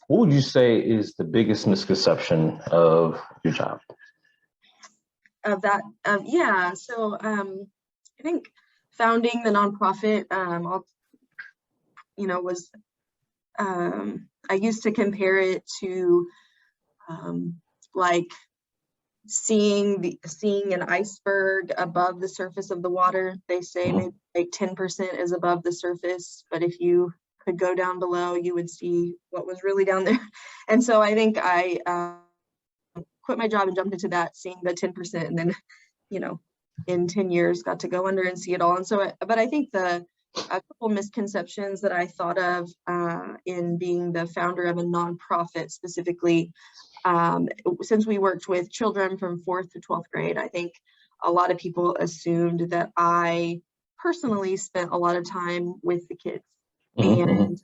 what would you say is the biggest misconception of your job? Of that, yeah. So I think founding the nonprofit, was I used to compare it to like seeing an iceberg above the surface of the water. They say maybe like 10% is above the surface, but if you could go down below, you would see what was really down there. And so I think I quit my job and jumped into that, seeing the 10%, and then, in 10 years got to go under and see it all. And so, but I think a couple misconceptions that I thought of in being the founder of a nonprofit specifically, since we worked with children from 4th to 12th grade, I think a lot of people assumed that I personally spent a lot of time with the kids. And,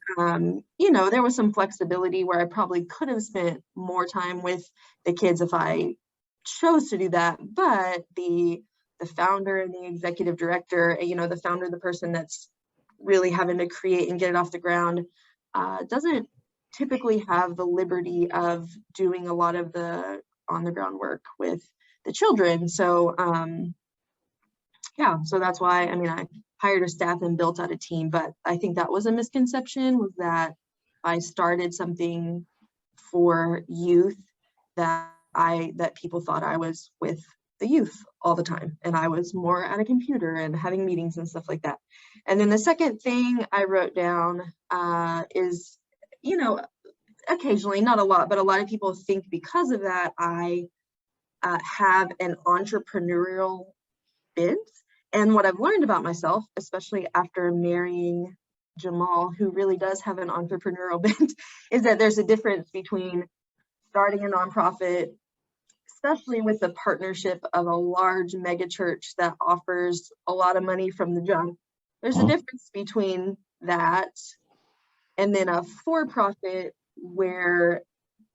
there was some flexibility where I probably could have spent more time with the kids if I chose to do that. But the founder and the executive director, the founder, the person that's really having to create and get it off the ground, doesn't typically have the liberty of doing a lot of the on the ground work with the children. So, so that's why, I hired a staff and built out a team, but I think that was a misconception, was that I started something for youth that people thought I was with the youth all the time, and I was more at a computer and having meetings and stuff like that. And then the second thing I wrote down is, occasionally, not a lot, but a lot of people think because of that, I have an entrepreneurial bent. And what I've learned about myself, especially after marrying Jamal, who really does have an entrepreneurial bent, is that there's a difference between starting a nonprofit, especially with the partnership of a large mega church that offers a lot of money from the jump. There's a difference between that and then a for-profit where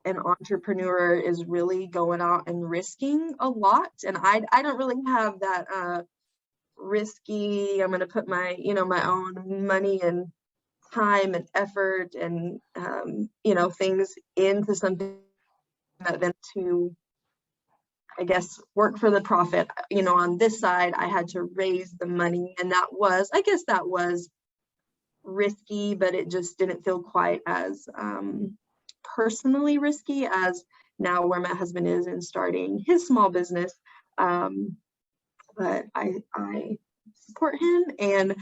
an entrepreneur is really going out and risking a lot. And I don't really have that risky, I'm going to put my, my own money and time and effort and, things into something that then to, I guess, work for the profit. On this side, I had to raise the money, and that was risky, but it just didn't feel quite as personally risky as now where my husband is in starting his small business. But I support him, and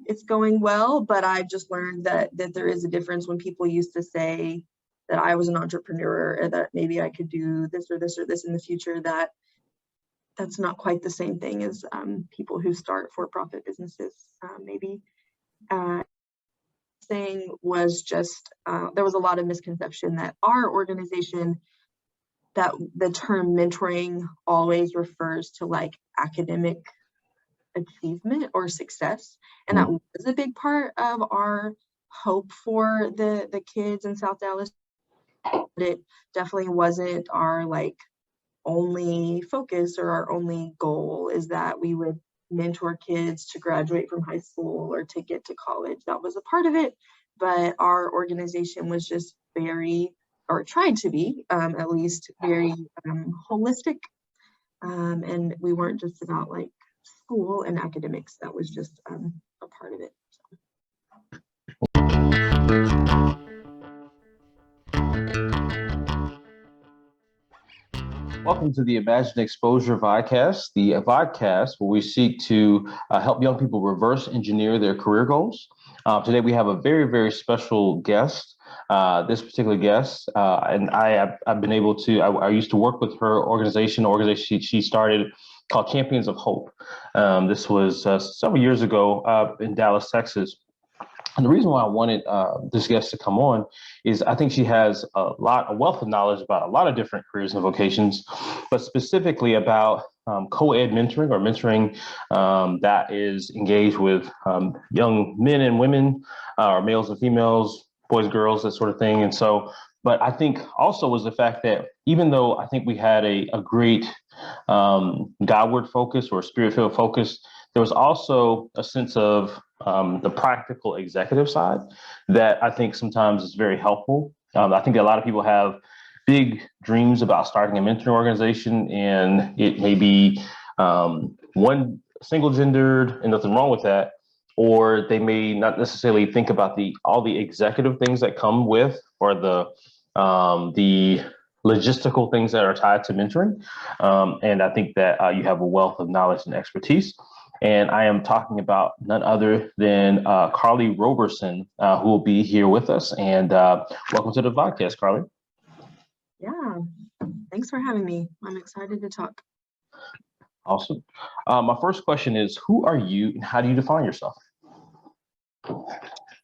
it's going well, but I've just learned that there is a difference when people used to say that I was an entrepreneur, or that maybe I could do this or this or this in the future, that's not quite the same thing as people who start for-profit businesses. Maybe saying was just, there was a lot of misconception that our organization, that the term mentoring always refers to like academic achievement or success. And that was a big part of our hope for the kids in South Dallas. But it definitely wasn't our like only focus or our only goal, is that we would mentor kids to graduate from high school or to get to college. That was a part of it, but our organization was just very, or tried to be at least, very holistic, and we weren't just about like school and academics. That was just a part of it. Welcome to the Imagine Exposure Vodcast, the vodcast where we seek to help young people reverse engineer their career goals. Today we have a very, very special guest. This particular guest, and I've been able to, I used to work with her organization she started called Champions of Hope. This was several years ago in Dallas, Texas. And the reason why I wanted this guest to come on is I think she has a wealth of knowledge about a lot of different careers and vocations, but specifically about co-ed mentoring, or mentoring that is engaged with young men and women, or males and females, boys, girls, that sort of thing. And so, but I think also was the fact that even though I think we had a great Godward focus or spirit-filled focus, there was also a sense of the practical executive side that I think sometimes is very helpful I think a lot of people have big dreams about starting a mentoring organization, and it may be one single gendered, and nothing wrong with that, or they may not necessarily think about all the executive things that come with, or the logistical things that are tied to mentoring. And I think that you have a wealth of knowledge and expertise. And I am talking about none other than Carly Roberson, who will be here with us. And welcome to the podcast, Carly. Yeah, thanks for having me. I'm excited to talk. Awesome. My first question is, who are you and how do you define yourself?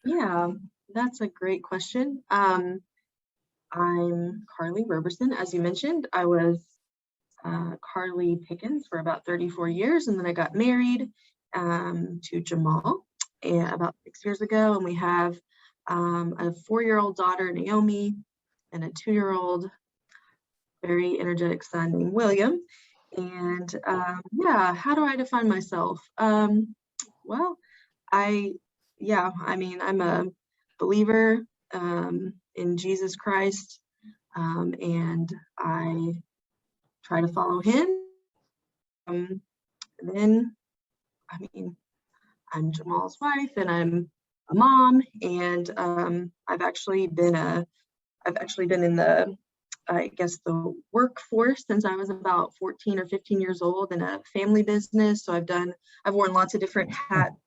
Yeah, that's a great question. I'm Carly Roberson. As you mentioned, I was Carly Pickens for about 34 years, and then I got married to Jamal about 6 years ago, and we have a 4-year-old daughter, Naomi, and a 2-year-old, very energetic son named William. And yeah, how do I define myself? Well, I'm a believer in Jesus Christ, and I try to follow him. And then, I'm Jamal's wife, and I'm a mom, and I've actually been in the the workforce since I was about 14 or 15 years old in a family business. So I've worn lots of different hats.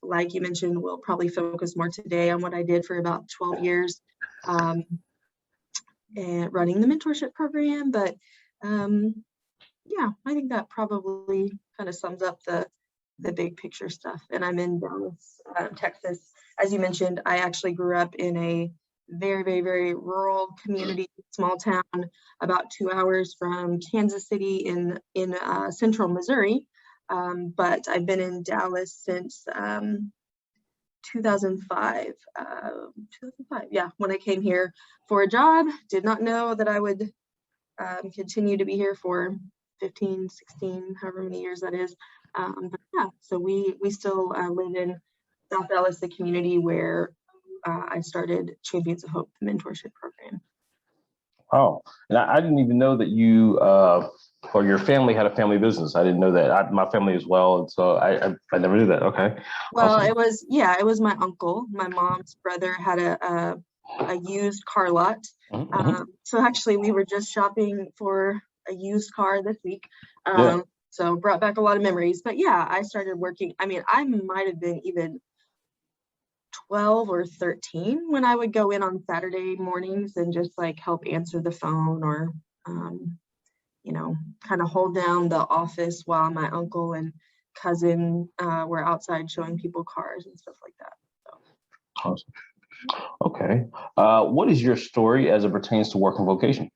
Like you mentioned, we'll probably focus more today on what I did for about 12 years and running the mentorship program. But yeah, I think that probably kind of sums up the big picture stuff. And I'm in Dallas, Texas. As you mentioned, I actually grew up in a very, very, very rural community, small town, about 2 hours from Kansas City in central Missouri. But I've been in Dallas since 2005. 2005, yeah, when I came here for a job. Did not know that I would continue to be here for 15, 16, however many years that is. But yeah, so we still live in South Dallas, the community where I started Champions of Hope, the mentorship program. Oh, and I didn't even know that you or your family had a family business. I didn't know that. My family as well, and so I never knew that. Okay. Well, Awesome. it was my uncle. My mom's brother had a used car lot. Mm-hmm. So actually, we were just shopping for a used car this week. Yeah. So brought back a lot of memories. But yeah, I started working. I might have been even 12 or 13 when I would go in on Saturday mornings and just like help answer the phone or, kind of hold down the office while my uncle and cousin were outside showing people cars and stuff like that. So. Awesome. Okay. What is your story as it pertains to work and vocation?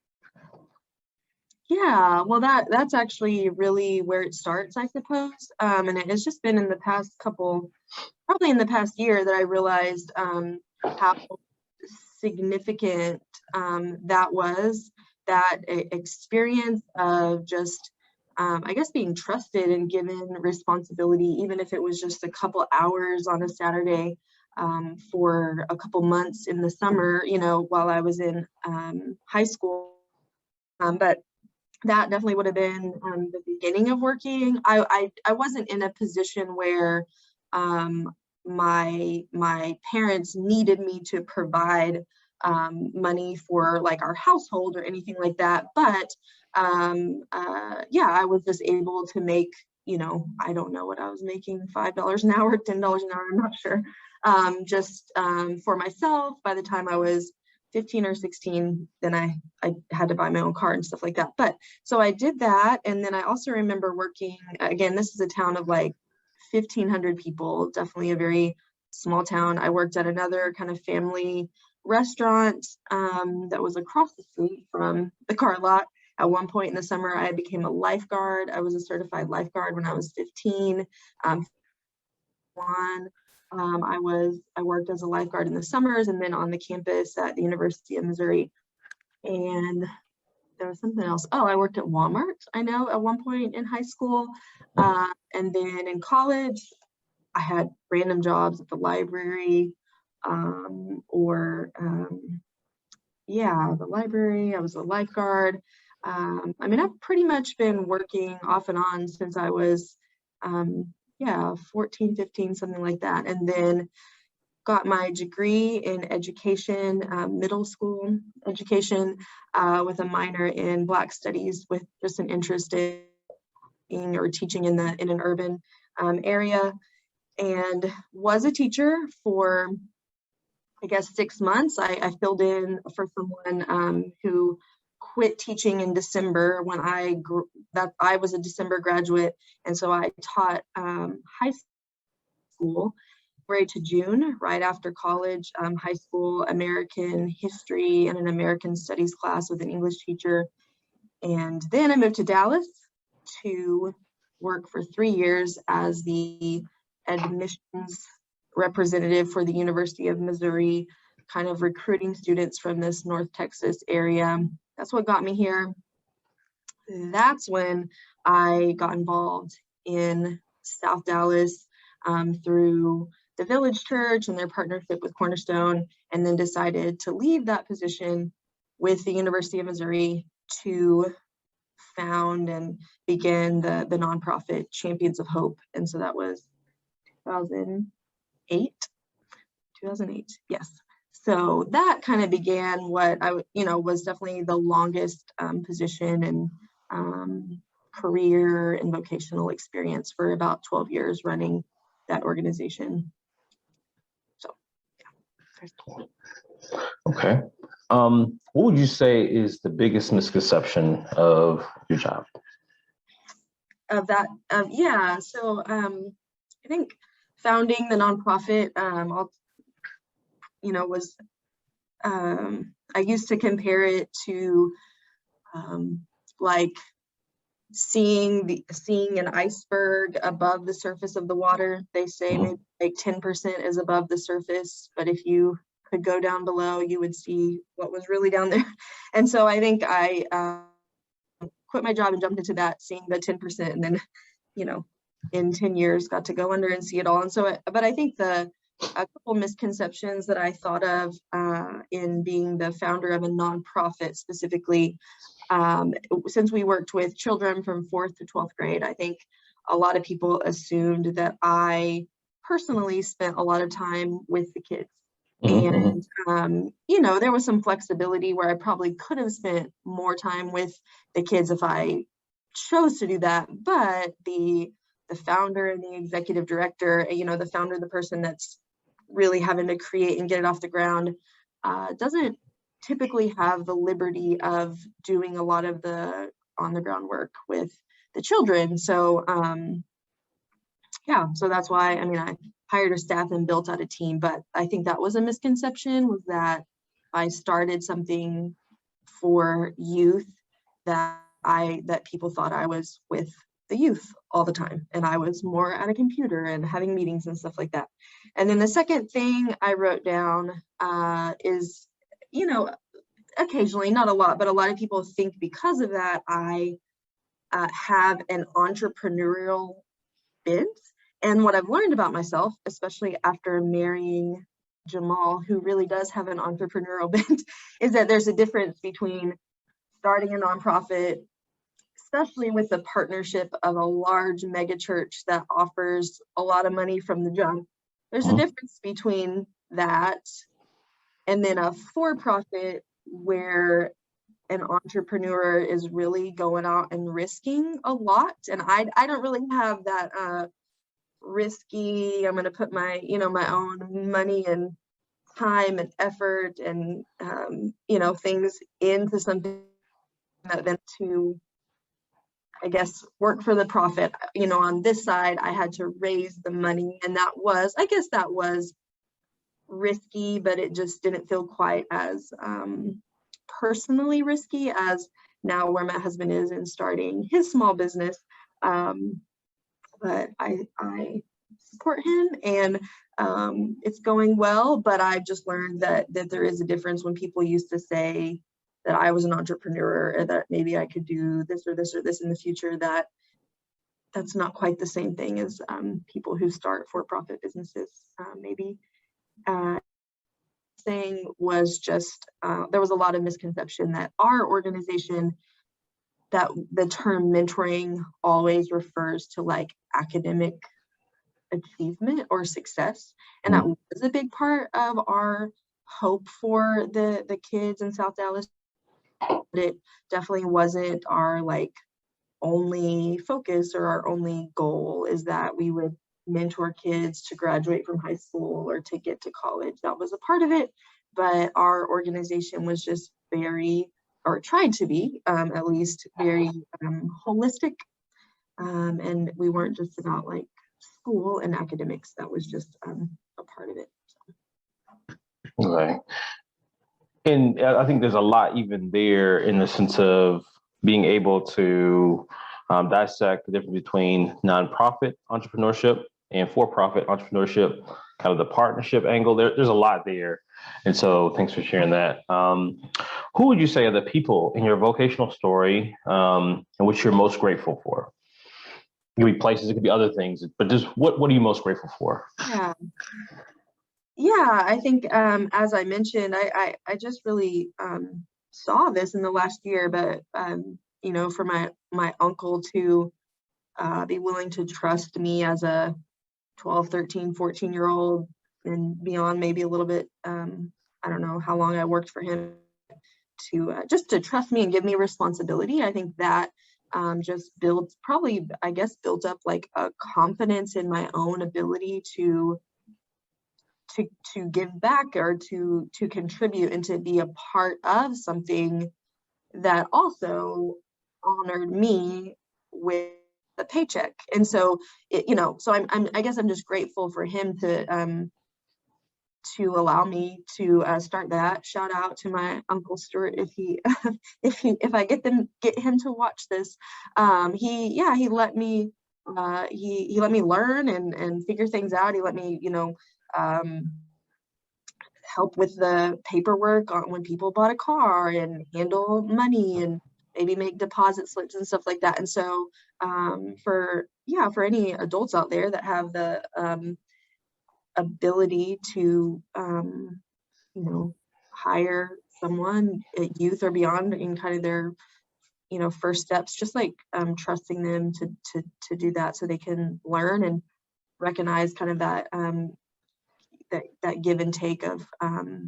Yeah, well, that's actually really where it starts, I suppose. And it has just been in the past probably in the past year that I realized how significant that was, that experience of just, being trusted and given responsibility, even if it was just a couple hours on a Saturday for a couple months in the summer, while I was in high school. But that definitely would have been the beginning of working. I wasn't in a position where my parents needed me to provide money for like our household or anything like that. But I was just able to make, I don't know what I was making, $5 an hour, $10 an hour, I'm not sure. Just for myself. By the time I was 15 or 16, then I had to buy my own car and stuff like that. But so I did that. And then I also remember working, again, this is a town of like 1,500 people, definitely a very small town. I worked at another kind of family restaurant that was across the street from the car lot. At one point in the summer, I became a lifeguard. I was a certified lifeguard when I was 15. I worked as a lifeguard in the summers and then on the campus at the University of Missouri. And there was something else. Oh, I worked at Walmart, I know, at one point in high school. And then in college, I had random jobs at the library or the library. I was a lifeguard. I mean, I've pretty much been working off and on since I was, 14, 15, something like that. And then got my degree in education, middle school education, with a minor in Black Studies, with just an interest in or teaching in an urban area, and was a teacher for, I guess, 6 months. I filled in for someone who quit teaching in December when I was a December graduate, and so I taught high school February to June, right after college, high school American history and an American studies class with an English teacher. And then I moved to Dallas to work for 3 years as the admissions representative for the University of Missouri, kind of recruiting students from this North Texas area. That's what got me here. That's when I got involved in South Dallas through the Village Church and their partnership with Cornerstone, and then decided to leave that position with the University of Missouri to found and begin the nonprofit Champions of Hope. And so that was 2008, yes. So that kind of began what was definitely the longest position and career and vocational experience for about 12 years running that organization. So, yeah. Okay. What would you say is the biggest misconception of your job? Of that, so I think founding the nonprofit, was, I used to compare it to like seeing an iceberg above the surface of the water. They say maybe like 10% is above the surface, but if you could go down below, you would see what was really down there. And so I think I quit my job and jumped into that, seeing the 10%, and then, in 10 years got to go under and see it all. And so, but I think a couple misconceptions that I thought of in being the founder of a nonprofit specifically, since we worked with children from 4th to 12th grade, I think a lot of people assumed that I personally spent a lot of time with the kids. And, there was some flexibility where I probably could have spent more time with the kids if I chose to do that. But the founder and the executive director, the founder, the person that's really having to create and get it off the ground, doesn't typically have the liberty of doing a lot of the on the ground work with the children. So, so that's why, I hired a staff and built out a team, but I think that was a misconception, was that I started something for youth, that people thought I was with the youth all the time, and I was more at a computer and having meetings and stuff like that. And then the second thing I wrote down is, occasionally, not a lot, but a lot of people think because of that, I have an entrepreneurial bent. And what I've learned about myself, especially after marrying Jamal, who really does have an entrepreneurial bent, is that there's a difference between starting a nonprofit, especially with the partnership of a large mega church that offers a lot of money from the jump. There's a difference between that and then a for-profit where an entrepreneur is really going out and risking a lot. And I don't really have that risky, I'm going to put my, my own money and time and effort and, things into something that then to, I guess, work for the profit. On this side, I had to raise the money, and that was risky, but it just didn't feel quite as personally risky as now where my husband is in starting his small business. But I support him, and it's going well, but I've just learned that there is a difference when people used to say that I was an entrepreneur, or that maybe I could do this or this or this in the future, that's not quite the same thing as people who start for-profit businesses maybe thing was just, there was a lot of misconception that our organization, that the term mentoring always refers to like academic achievement or success. And that was a big part of our hope for the kids in South Dallas. But it definitely wasn't our like only focus or our only goal, is that we would mentor kids to graduate from high school or to get to college. That was a part of it, but our organization was just very, or tried to be at least, very holistic, and we weren't just about like school and academics. That was just a part of it. Okay. And I think there's a lot even there in the sense of being able to dissect the difference between nonprofit entrepreneurship and for-profit entrepreneurship, kind of the partnership angle. There's a lot there. And so thanks for sharing that. Who would you say are the people in your vocational story and which you're most grateful for? It could be places, it could be other things, but just what are you most grateful for? Yeah, I think as I mentioned, I just really saw this in the last year, but you know, for my uncle to be willing to trust me as a 12, 13, 14-year-old and beyond, maybe a little bit, I don't know how long I worked for him, to just to trust me and give me responsibility. I think that just built up like a confidence in my own ability to give back, or to contribute and to be a part of something that also honored me with a paycheck. And so I guess I'm just grateful for him to allow me to start that. Shout out to my Uncle Stuart if I get him to watch this. He let me he let me learn and figure things out. He let me help with the paperwork on when people bought a car, and handle money, and maybe make deposit slips and stuff like that. And so for any adults out there that have the ability to hire someone at youth or beyond in kind of their first steps, just like trusting them to do that, so they can learn and recognize kind of that that give and take of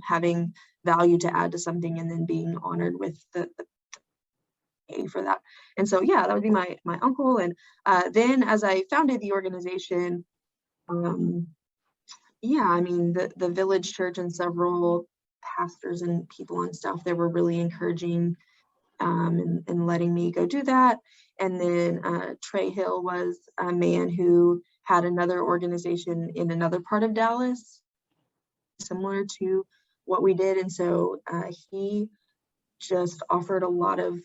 having value to add to something, and then being honored with the pay for that. And so that would be my uncle. And then as I founded the organization, the village church and several pastors and people on staff there were really encouraging and letting me go do that. And then Trey Hill was a man who had another organization in another part of Dallas, similar to what we did. And so he just offered a lot of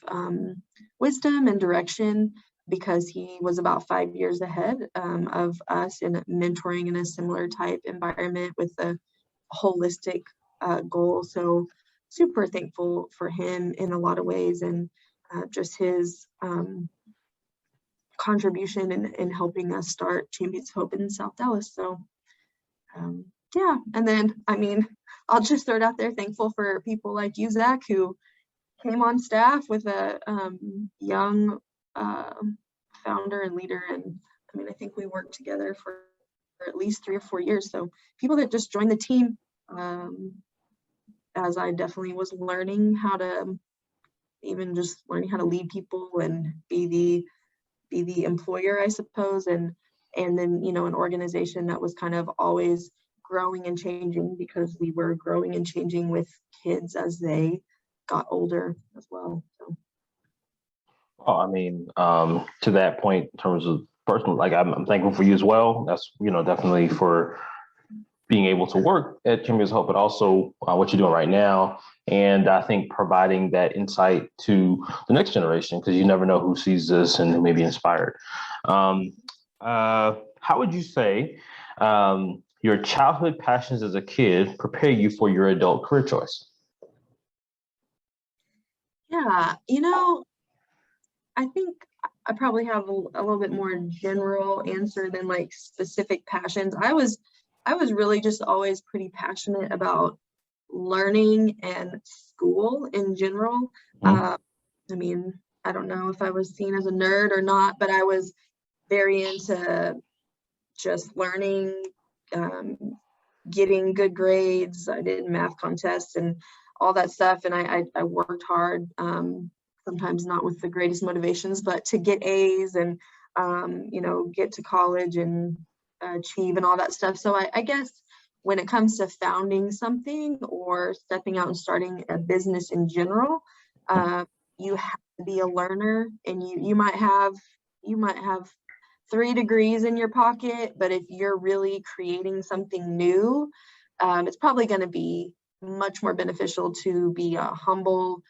wisdom and direction, because he was about 5 years ahead of us in mentoring in a similar type environment with a holistic goal. So super thankful for him in a lot of ways, and just his contribution in helping us start Champions Hope in South Dallas. So and then I'll just throw it out there, thankful for people like you, Zach, who came on staff with a young founder and leader. And I think we worked together for at least 3 or 4 years. So people that just joined the team, as I definitely was learning how to lead people and be the employer, I suppose. And then, an organization that was kind of always growing and changing, because we were growing and changing with kids as they got older as well. So. To that point, in terms of personal, like I'm thankful for you as well. That's, definitely for being able to work at Champions Hope, but also what you're doing right now. And I think providing that insight to the next generation, because you never know who sees this and who may be inspired. How would you say your childhood passions as a kid prepare you for your adult career choice? Yeah, I think I probably have a little bit more general answer than like specific passions. I was really just always pretty passionate about learning and school in general. I mean, I don't know if I was seen as a nerd or not, but I was very into just learning, getting good grades. I did math contests and all that stuff, and I worked hard, sometimes not with the greatest motivations, but to get A's and get to college and achieve and all that stuff. So I guess when it comes to founding something or stepping out and starting a business in general, you have to be a learner, and you might have 3 degrees in your pocket, but if you're really creating something new, it's probably going to be much more beneficial to be a humble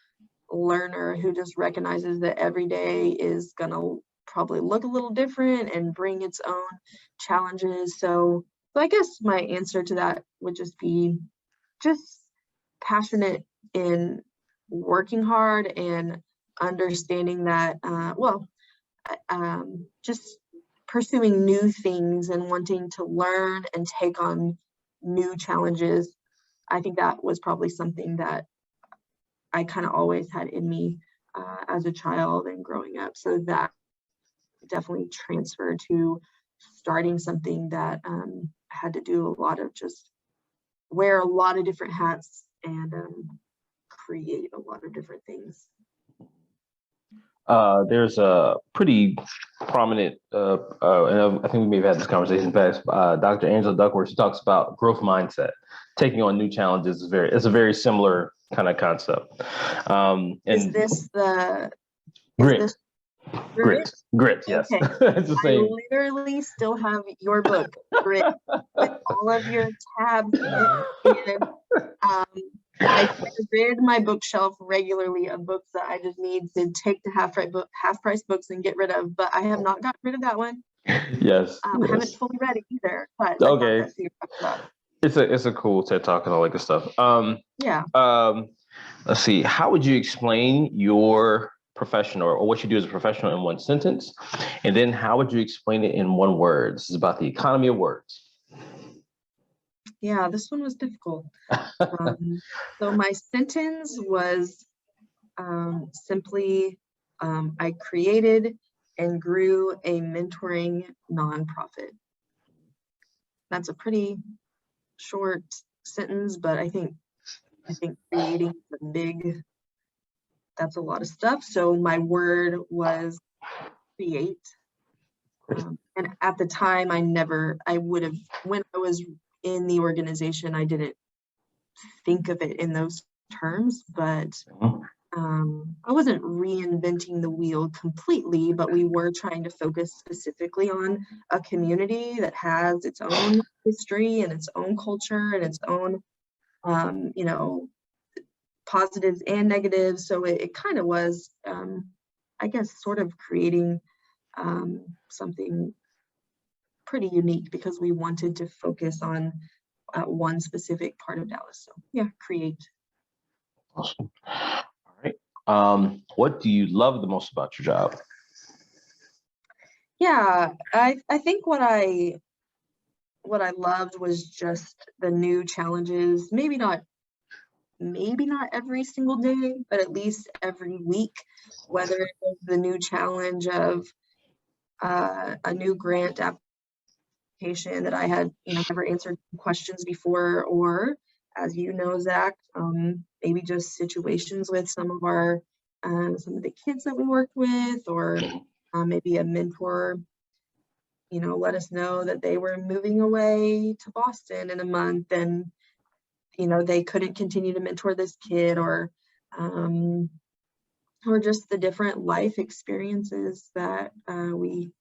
learner who just recognizes that every day is going to probably look a little different and bring its own challenges. So I guess my answer to that would just be just passionate in working hard and understanding that, just pursuing new things and wanting to learn and take on new challenges. I think that was probably something that I kind of always had in me as a child and growing up. So that definitely transferred to starting something that had to do a lot of just wear a lot of different hats and create a lot of different things. There's a pretty prominent, and I think we may have had this conversation past, Dr. Angela Duckworth. She talks about growth mindset. Taking on new challenges it's a very similar kind of concept. And is this grit? Grit, yes. Okay. It's the same. I literally still have your book, Grit, with all of your tabs in. I rid my bookshelf regularly of books that I just need to take to half price books and get rid of, but I have not gotten rid of that one. Yes. I haven't fully read it either, but okay. It's a cool TED Talk and all that good stuff. Yeah. Let's see. How would you explain your profession or what you do as a professional in one sentence? And then how would you explain it in one word? This is about the economy of words. Yeah, this one was difficult. So my sentence was simply, I created and grew a mentoring nonprofit. That's a pretty short sentence, but I think creating that's a lot of stuff. So my word was create. And at the time, when I was in the organization, I didn't think of it in those terms, but I wasn't reinventing the wheel completely, but we were trying to focus specifically on a community that has its own history and its own culture and its own, positives and negatives. So it kind of was, I guess, sort of creating something pretty unique because we wanted to focus on one specific part of Dallas. So yeah, create. Awesome. All right. What do you love the most about your job? Yeah, I think what I loved was just the new challenges. Maybe not every single day, but at least every week, whether it was the new challenge of a new grant application that I had, never answered questions before, or as you know, Zach, maybe just situations with some of the kids that we worked with, or maybe a mentor, let us know that they were moving away to Boston in a month and, they couldn't continue to mentor this kid, or just the different life experiences that we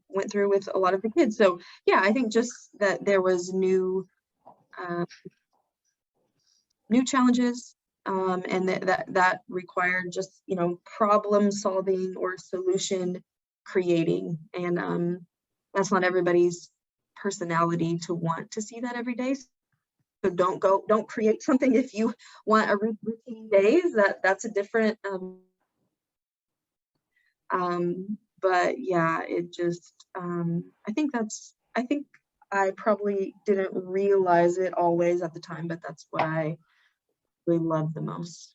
went through with a lot of the kids. So yeah, I think just that there was new challenges, and that required just problem solving or solution creating, and that's not everybody's personality to want to see that every day. So don't create something if you want a routine days. That's a different. But yeah, it just. I think I probably didn't realize it always at the time, but that's what I really loved the most.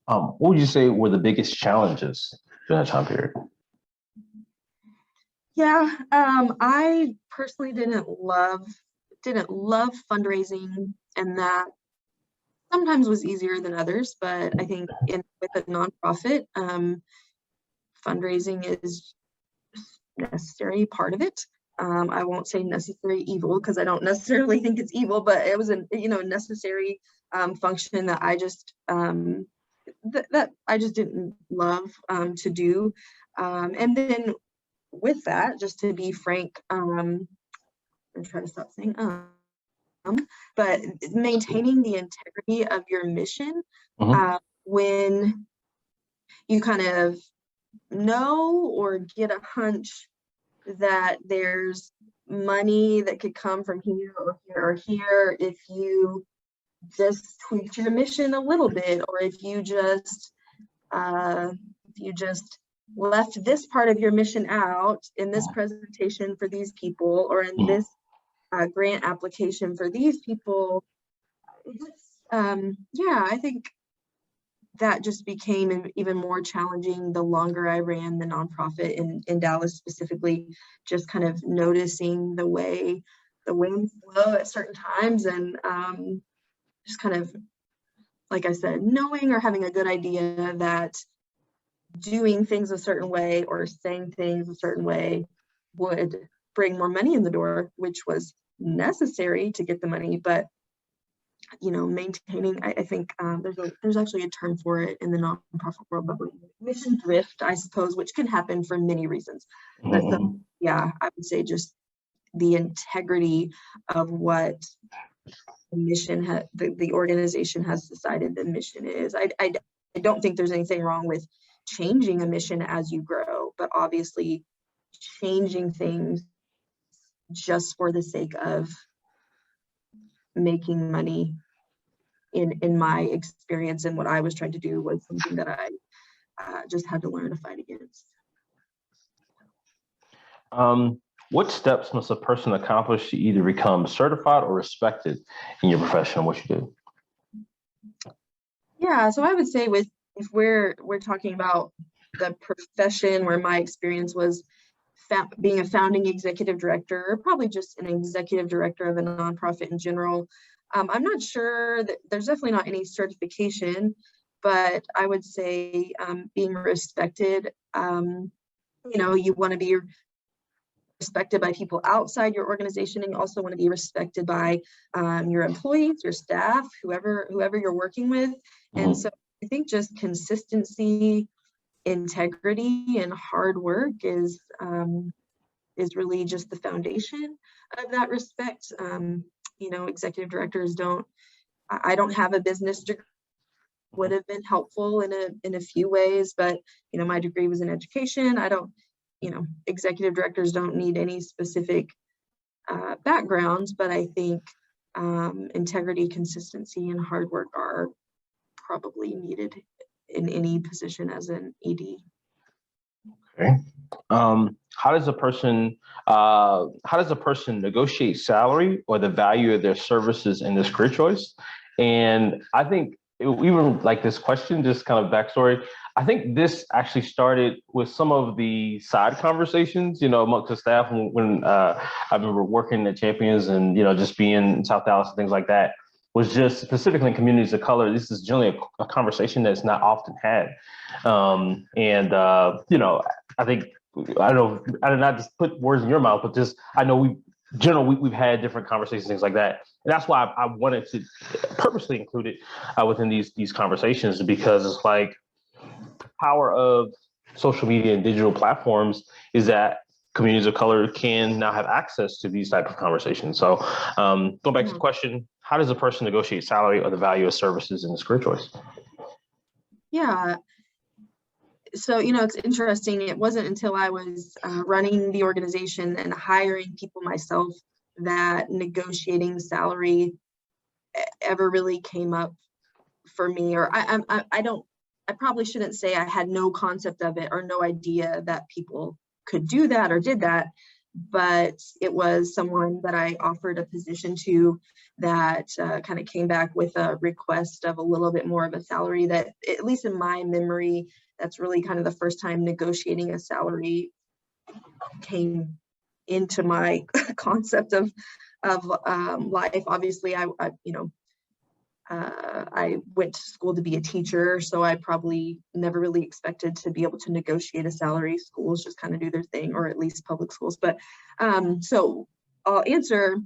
What would you say were the biggest challenges during that time period? Yeah, I personally didn't love fundraising, and that sometimes was easier than others. But I think with a nonprofit, fundraising is necessary part of it. I won't say necessary evil, because I don't necessarily think it's evil, but it was a necessary function that I just that I just didn't love to do. And then with that, just to be frank, I'm trying to stop saying but maintaining the integrity of your mission, when you kind of know or get a hunch that there's money that could come from here or here or here if you just tweaked your mission a little bit, or if you just left this part of your mission out in this presentation for these people, or in this grant application for these people. I think that just became even more challenging the longer I ran the nonprofit in Dallas specifically, just kind of noticing the way the winds blow at certain times, and just kind of, like I said, knowing or having a good idea that doing things a certain way or saying things a certain way would bring more money in the door, which was necessary to get the money. But maintaining, I think there's actually a term for it in the nonprofit world, but mission drift, I suppose, which can happen for many reasons. But so, yeah, I would say just the integrity of what the mission the organization has decided the mission is. I don't think there's anything wrong with changing a mission as you grow, but obviously changing things just for the sake of making money, in my experience and what I was trying to do, was something that I just had to learn to fight against. What steps must a person accomplish to either become certified or respected in your profession, what you do? Yeah, so I would say if we're talking about the profession, where my experience was being a founding executive director, or probably just an executive director of a nonprofit in general, I'm not sure that there's definitely not any certification, but I would say being respected. You want to be respected by people outside your organization, and you also want to be respected by your employees, your staff, whoever you're working with. And so I think just consistency, integrity, and hard work is really just the foundation of that respect. Executive directors I don't have a business degree. Would have been helpful in a few ways, but my degree was in education. I don't, executive directors don't need any specific backgrounds, but I think integrity, consistency, and hard work are probably needed in any position as an ED. Okay. How does a person negotiate salary or the value of their services in this career choice? And I think even like this question, just kind of backstory, I think this actually started with some of the side conversations, amongst the staff when I remember working at Champions and, just being in South Dallas and things like that, was just specifically in communities of color. This is generally a conversation that's not often had. I think, I did not just put words in your mouth, but just, I know we've had different conversations, things like that. And that's why I wanted to purposely include it within these conversations, because it's like the power of social media and digital platforms is that communities of color can now have access to these type of conversations. So going back to the question, how does a person negotiate salary or the value of services in this career choice? Yeah. So, it's interesting. It wasn't until I was running the organization and hiring people myself that negotiating salary ever really came up for me. Or I probably shouldn't say I had no concept of it or no idea that people could do that or did that. but it was someone that I offered a position to that kind of came back with a request of a little bit more of a salary that, at least in my memory, that's really kind of the first time negotiating a salary came into my concept of life. Obviously, I went to school to be a teacher, so I probably never really expected to be able to negotiate a salary. Schools just kind of do their thing, or at least public schools. But so I'll answer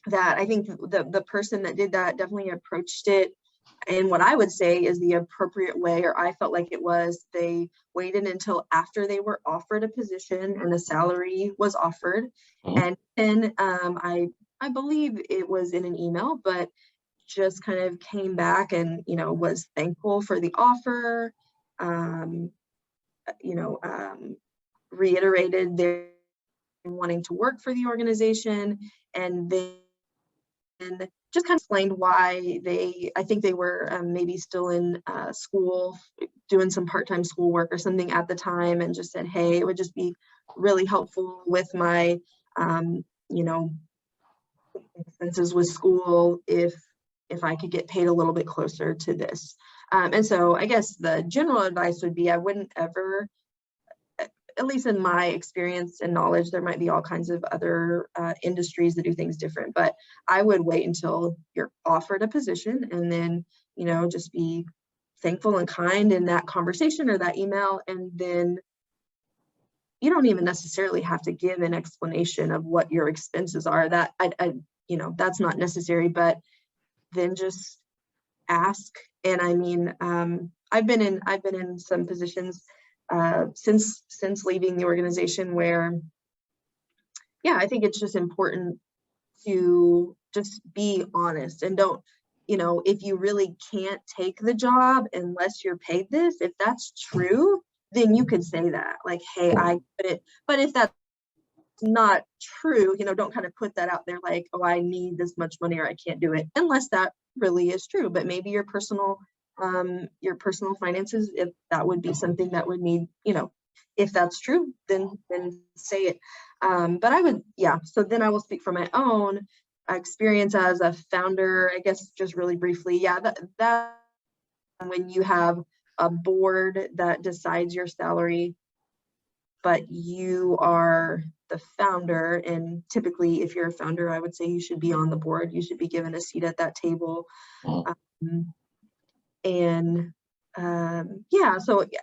that. I think the person that did that definitely approached it in what I would say is the appropriate way, or I felt like it was. They waited until after they were offered a position and a salary was offered. And then I believe it was in an email, but just kind of came back and, was thankful for the offer, reiterated their wanting to work for the organization, and then just kind of explained why I think they were maybe still in school, doing some part-time school work or something at the time, and just said, hey, it would just be really helpful with my, expenses with school if I could get paid a little bit closer to this. And so I guess the general advice would be, I wouldn't ever, at least in my experience and knowledge, there might be all kinds of other industries that do things different, but I would wait until you're offered a position and then, just be thankful and kind in that conversation or that email. And then you don't even necessarily have to give an explanation of what your expenses are. That that's not necessary, but then just ask. And I mean, I've been in some positions since leaving the organization where, I think it's just important to just be honest and don't, if you really can't take the job unless you're paid this, if that's true, then you could say that, like, hey, I couldn't. But if that's not true, don't kind of put that out there like, oh, I need this much money or I can't do it, unless that really is true. But maybe your personal finances, if that would be something that would need, if that's true, then say it. But I would, so then I will speak from my own experience as a founder, I guess, just really briefly. That when you have a board that decides your salary, but you are the founder, and typically if you're a founder, I would say you should be on the board, you should be given a seat at that table. So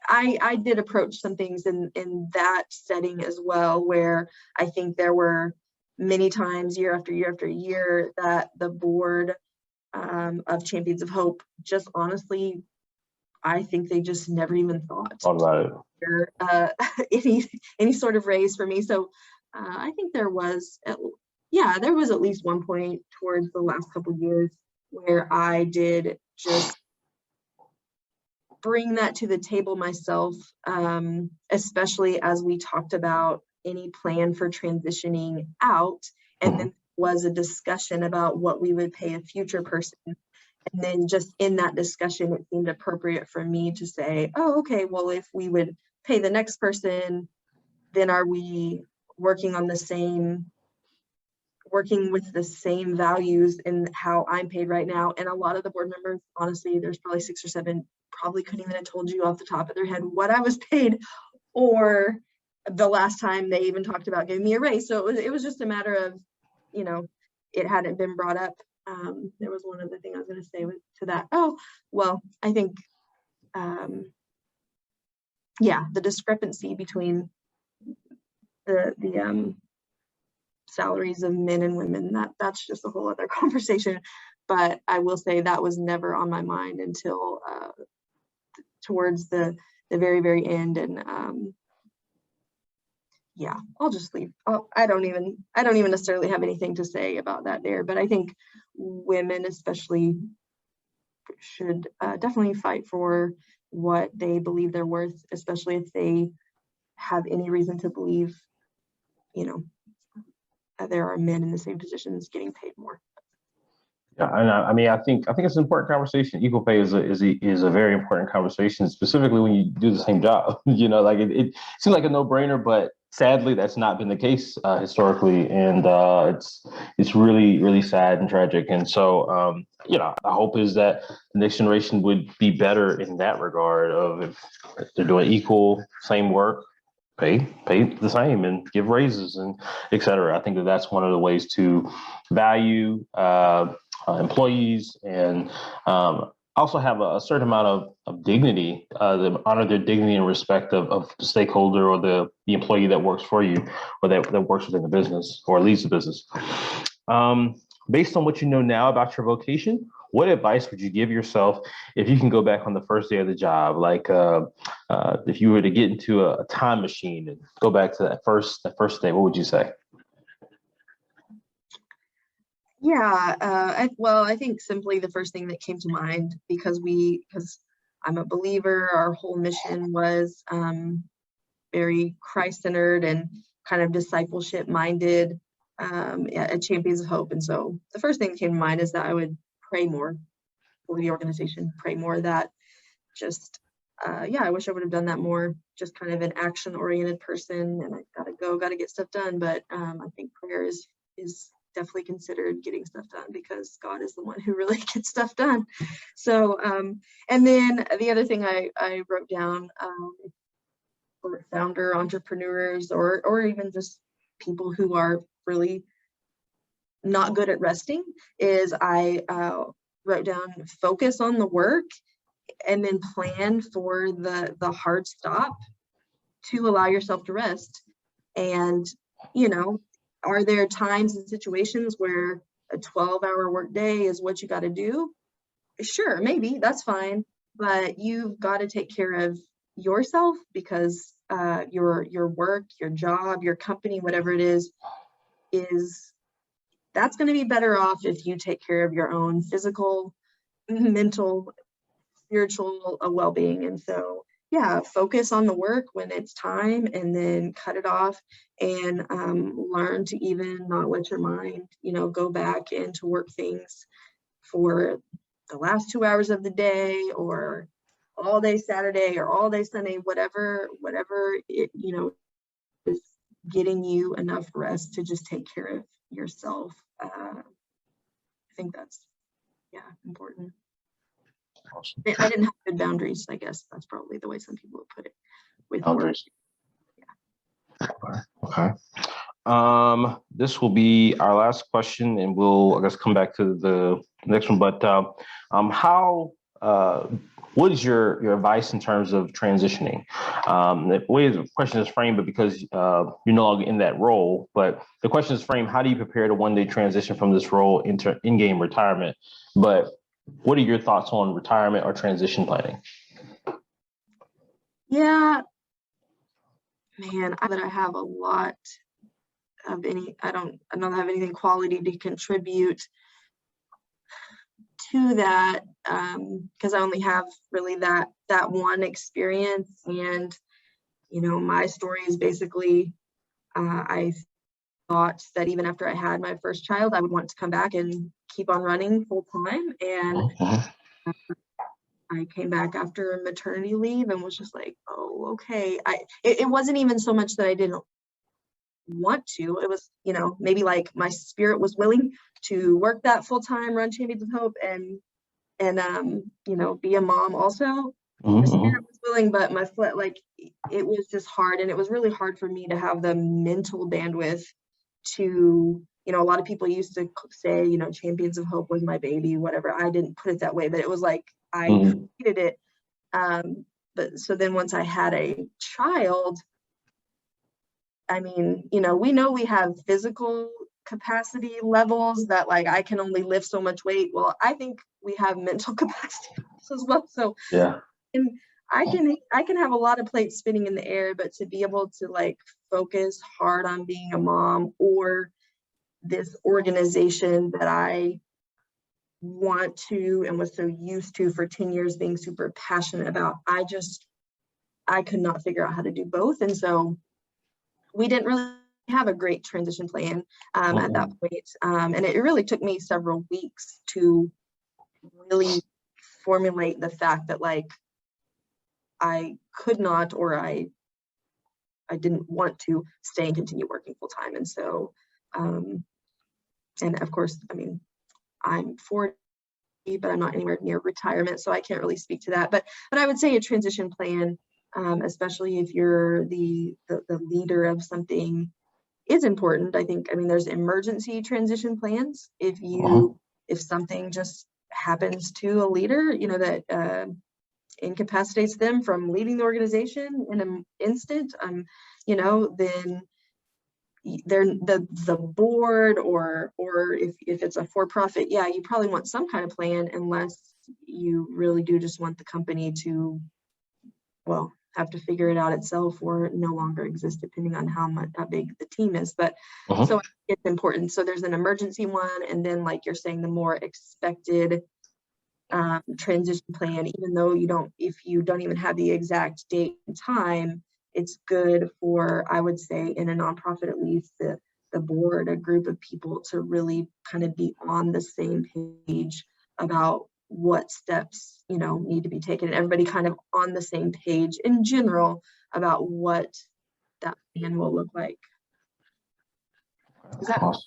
I did approach some things in that setting as well, where I think there were many times, year after year after year, that the board of Champions of Hope just honestly, I think they just never even thought about it. Any sort of raise for me. So I think there was at least one point towards the last couple of years where I did just bring that to the table myself, especially as we talked about any plan for transitioning out, and then was a discussion about what we would pay a future person. And then just in that discussion, it seemed appropriate for me to say, oh, okay, well, if we would pay the next person, then are we working with the same values in how I'm paid right now? And a lot of the board members, honestly, there's probably 6 or 7, probably couldn't even have told you off the top of their head what I was paid, or the last time they even talked about giving me a raise. So it was just a matter of, it hadn't been brought up. There was one other thing I was going to say to that. Oh, well, I think, the discrepancy between the salaries of men and women, that's just a whole other conversation. But I will say that was never on my mind until towards the very, very end. And I'll just leave. I don't even necessarily have anything to say about that there, but I think women especially should definitely fight for what they believe they're worth, especially if they have any reason to believe, there are men in the same positions getting paid more. Yeah, and I think it's an important conversation. Equal pay is a very important conversation, specifically when you do the same job. It seems like a no-brainer, but sadly, that's not been the case historically, and it's really really sad and tragic. And so, the hope is that the next generation would be better in that regard. Of if they're doing equal, same work, pay the same, and give raises and et cetera. I think that that's one of the ways to value employees and also have a certain amount of dignity, honor their dignity and respect of the stakeholder or the employee that works for you or that works within the business or leads the business. Based on what you know now about your vocation, what advice would you give yourself if you can go back on the first day of the job? Like if you were to get into a time machine and go back to that first day, what would you say? Yeah, I think simply the first thing that came to mind, because I'm a believer, our whole mission was very Christ-centered and kind of discipleship minded at Champions of Hope. And so the first thing that came to mind is that I would pray more for the organization, pray more that just, I wish I would have done that more, just kind of an action-oriented person, and I gotta get stuff done. But I think prayer is definitely considered getting stuff done, because God is the one who really gets stuff done. So, and then the other thing I wrote down for founder entrepreneurs or even just people who are really not good at resting is I wrote down focus on the work and then plan for the hard stop to allow yourself to rest. And, are there times and situations where a 12-hour workday is what you got to do? Sure, maybe that's fine, but you've got to take care of yourself, because your work, your job, your company, whatever it is that's going to be better off if you take care of your own physical, mental, spiritual well-being. And so, focus on the work when it's time, and then cut it off, and learn to even not let your mind, go back into work things for the last 2 hours of the day, or all day Saturday, or all day Sunday, whatever it, is getting you enough rest to just take care of yourself. I think that's, important. Awesome. I didn't have good boundaries. I guess that's probably the way some people would put it with boundaries. Okay. This will be our last question, and we'll, I guess, come back to the next one. But what is your advice in terms of transitioning? The way the question is framed, but because you're no longer in that role, but the question is framed: how do you prepare to one day transition from this role into in-game retirement? But what are your thoughts on retirement or transition planning? Yeah, man, I have a lot of I don't have anything quality to contribute to that, because I only have really that one experience. And my story is basically I thought that even after I had my first child, I would want to come back and keep on running full time. And I came back after maternity leave and was just like, oh, okay. It wasn't even so much that I didn't want to. It was, maybe like my spirit was willing to work that full time, run Champions of Hope, and be a mom also. The spirit was willing, but my foot, it was just hard. And it was really hard for me to have the mental bandwidth to, a lot of people used to say, Champions of Hope was my baby, whatever. I didn't put it that way, but it was like I created it. But so then once I had a child, I mean, we know we have physical capacity levels that I can only lift so much weight. Well, I think we have mental capacity as well. So and I can have a lot of plates spinning in the air, but to be able to focus hard on being a mom or this organization that I want to and was so used to for 10 years being super passionate about, I could not figure out how to do both. And so we didn't really have a great transition plan at that point. And it really took me several weeks to really formulate the fact that I could not, or I didn't want to stay and continue working full time. And so, and of course, I mean, I'm 40, but I'm not anywhere near retirement, so I can't really speak to that. But I would say a transition plan, especially if you're the leader of something, is important. I mean, there's emergency transition plans. If something just happens to a leader, that incapacitates them from leading the organization in an instant, then they're the board, or if it's a for-profit, yeah, you probably want some kind of plan, unless you really do just want the company to, well, have to figure it out itself or no longer exist, depending on how big the team is. But so it's important. So there's an emergency one, and then, like you're saying, the more expected transition plan, even though if you don't even have the exact date and time, it's good for, I would say, in a nonprofit, at least the board, a group of people, to really kind of be on the same page about what steps, need to be taken, and everybody kind of on the same page in general about what that plan will look like. Is that awesome?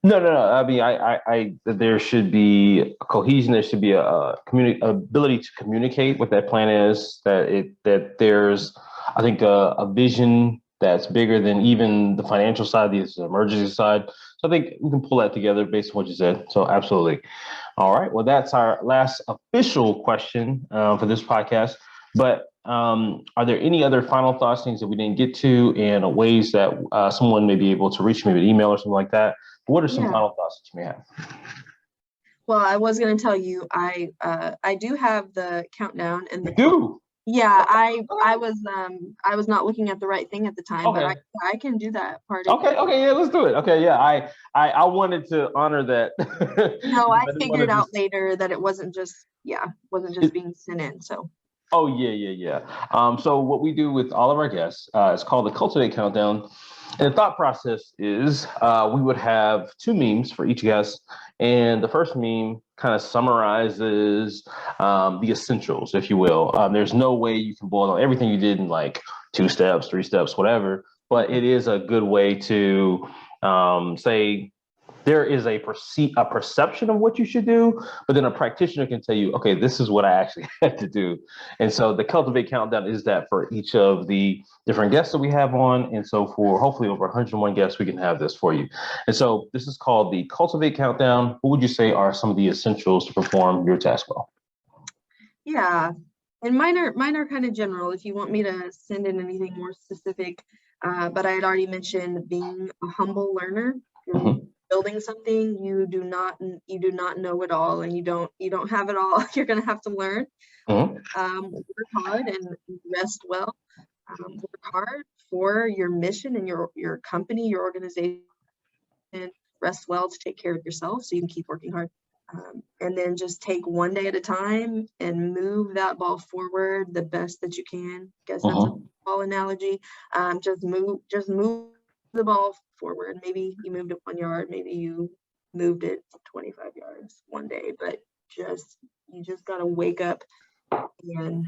No. I mean, there should be a cohesion. There should be a ability to communicate what that plan is. That there's, I think, a vision that's bigger than even the financial side, the emergency side. So I think we can pull that together based on what you said. So absolutely. All right. Well, that's our last official question for this podcast. But are there any other final thoughts, things that we didn't get to, and ways that someone may be able to reach, maybe an email or something like that? What are some final thoughts that you may have? Well, I was going to tell you, I do have the countdown and You do? Yeah, I was not looking at the right thing at the time, but I can do that part. Okay, yeah, let's do it. Okay, yeah, I wanted to honor that. No, I figured out later that it wasn't just being sent in. So. Oh yeah. So what we do with all of our guests is called the Cultivate Countdown. And the thought process is we would have 2 memes for each guest. And the first meme kind of summarizes the essentials, if you will. There's no way you can boil down everything you did in like 2 steps, 3 steps, whatever. But it is a good way to say, there is a perception of what you should do, but then a practitioner can tell you, okay, this is what I actually had to do. And so the Cultivate Countdown is that for each of the different guests that we have on. And so for hopefully over 101 guests, we can have this for you. And so this is called the Cultivate Countdown. What would you say are some of the essentials to perform your task well? Yeah, and mine are kind of general. If you want me to send in anything more specific, but I had already mentioned being a humble learner. Building something, you do not know it all, and you don't have it all. You're going to have to learn. Work hard and rest well. Work hard for your mission and your company, your organization. Rest well to take care of yourself so you can keep working hard. And then just take one day at a time and move that ball forward the best that you can. I guess that's a ball analogy. Just move the ball forward. Maybe you moved it 1 yard, maybe you moved it 25 yards one day, but you just got to wake up and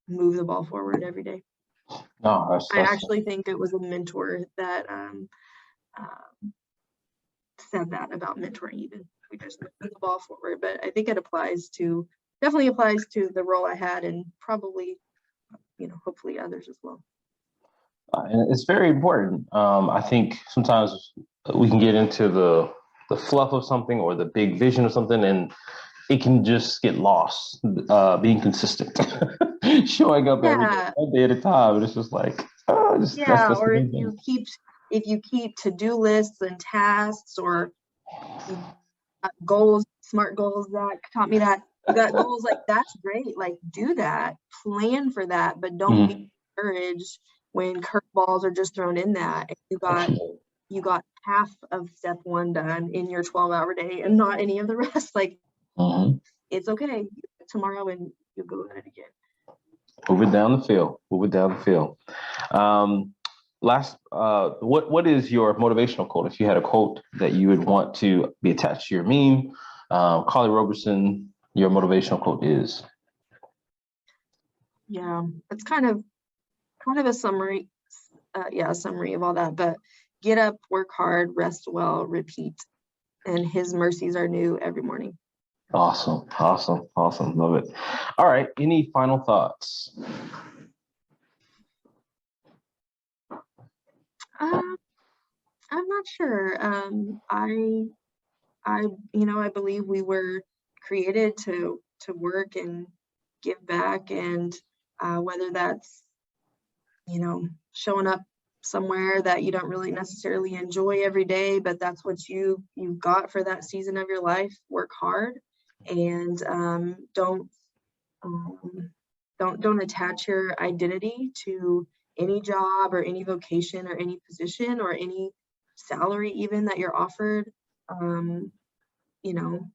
move the ball forward every day. I actually think it was a mentor that said that about mentoring. Even we just move the ball forward, but I think it definitely applies to the role I had, and probably hopefully others as well. And it's very important. I think sometimes we can get into the fluff of something or the big vision of something, and it can just get lost. Being consistent, showing up every day, one day at a time, and it's just like, that's or if you keep to-do lists and tasks or goals, SMART goals. Zach taught me that. You got goals, like that's great. Like do that, plan for that, but don't be discouraged when curveballs are just thrown in that. You got half of step 1 done in your 12-hour day and not any of the rest. Like it's okay. Tomorrow and you'll go at it again. Move it down the field. What is your motivational quote? If you had a quote that you would want to be attached to your meme, Carly Roberson, your motivational quote is? Yeah, it's kind of kind of a summary, a summary of all that, but get up, work hard, rest well, repeat, and his mercies are new every morning. Awesome. Love it. All right. Any final thoughts? I'm not sure. I believe we were created to work and give back, and whether that's, showing up somewhere that you don't really necessarily enjoy every day, but that's what you got for that season of your life. Work hard, and don't attach your identity to any job or any vocation or any position or any salary even that you're offered. You know,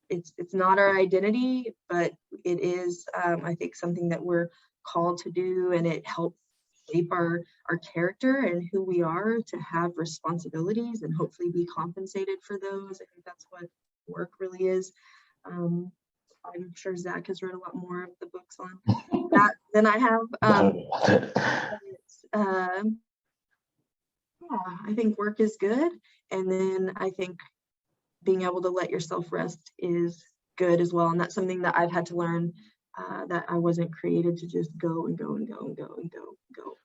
it's not our identity, but it is, I think, something that we're called to do, and it helps shape our character and who we are, to have responsibilities and hopefully be compensated for those. I think that's what work really is. I'm sure Zach has read a lot more of the books on that than I have. I think work is good, and then I think being able to let yourself rest is good as well. And that's something that I've had to learn, that I wasn't created to just go and go and go and go and go and go.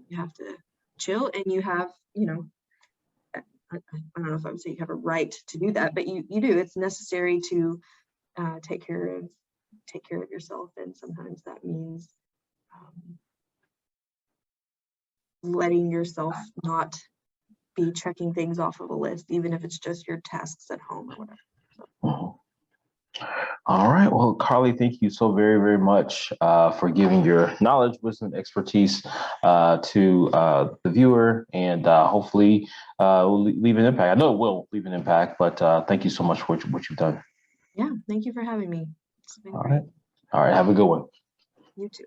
You have to chill, and you have, I don't know if I would say you have a right to do that, but you do. It's necessary to take care of yourself, and sometimes that means letting yourself not be checking things off of a list, even if it's just your tasks at home or whatever. So. All right. Well, Carly, thank you so very, very much for giving your knowledge, wisdom, expertise to the viewer, and hopefully will leave an impact. I know it will leave an impact, but thank you so much for what you've done. Yeah, thank you for having me. All right. Have a good one. You too.